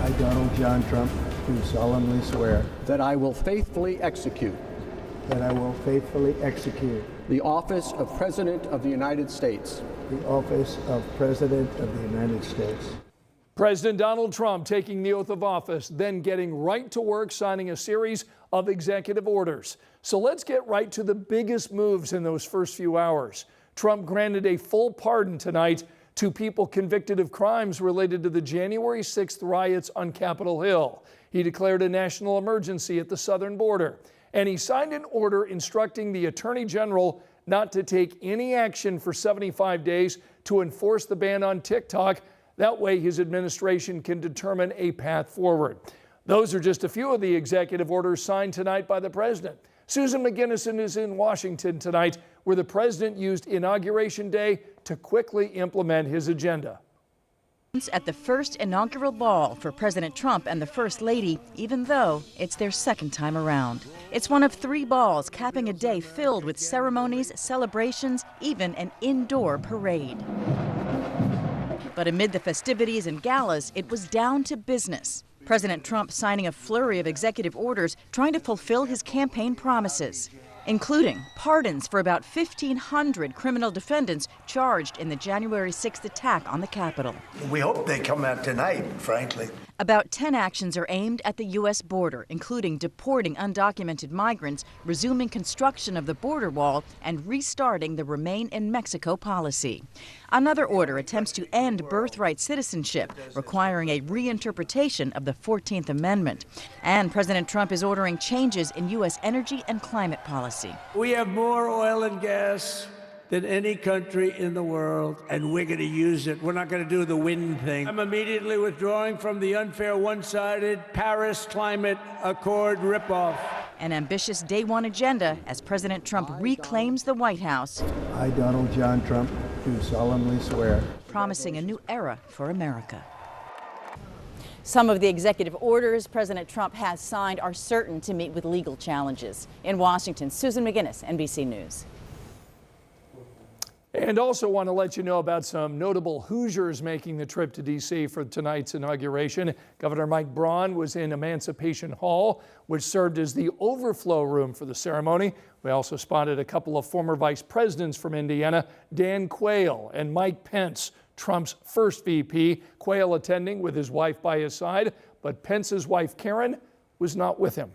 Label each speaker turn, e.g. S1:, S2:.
S1: I, Donald John Trump, do solemnly swear
S2: that I will faithfully execute
S1: that I will faithfully execute
S2: the office of President of the United States.
S1: the office of President of the United States.
S3: President Donald Trump taking the oath of office, then getting right to work signing a series of executive orders. So let's get right to the biggest moves in those first few hours. Trump granted a full pardon tonight to people convicted of crimes related to the January 6th riots on Capitol Hill. He declared a national emergency at the southern border. And he signed an order instructing the Attorney General not to take any action for 75 days to enforce the ban on TikTok. That way his administration can determine a path forward. Those are just a few of the executive orders signed tonight by the president. Susan McGinnis is in Washington tonight, where the president used Inauguration Day to quickly implement his agenda.
S4: At the first inaugural ball for President Trump and the First Lady, even though it's their second time around. It's one of 3 balls capping a day filled with ceremonies, celebrations, even an indoor parade. But amid the festivities and galas, it was down to business. President Trump signing a flurry of executive orders trying to fulfill his campaign promises, including pardons for about 1,500 criminal defendants charged in the January 6th attack on the Capitol.
S5: We hope they come out tonight, frankly.
S4: About 10 actions are aimed at the U.S. border, including deporting undocumented migrants, resuming construction of the border wall, and restarting the Remain in Mexico policy. Another order attempts to end birthright citizenship, requiring a reinterpretation of the 14th Amendment. And President Trump is ordering changes in U.S. energy and climate policy.
S6: We have more oil and gas than any country in the world, and we're going to use it. We're not going to do the wind thing. I'm immediately withdrawing from the unfair, one-sided Paris Climate Accord ripoff.
S4: An ambitious day one agenda as President Trump reclaims the White House.
S1: I, Donald John Trump, do solemnly swear.
S4: Promising a new era for America.
S7: Some of the executive orders President Trump has signed are certain to meet with legal challenges. In Washington, Susan McGinnis, NBC News.
S3: And also want to let you know about some notable Hoosiers making the trip to D.C. for tonight's inauguration. Governor Mike Braun was in Emancipation Hall, which served as the overflow room for the ceremony. We also spotted a couple of former vice presidents from Indiana, Dan Quayle and Mike Pence, Trump's first VP. Quayle attending with his wife by his side, but Pence's wife Karen was not with him.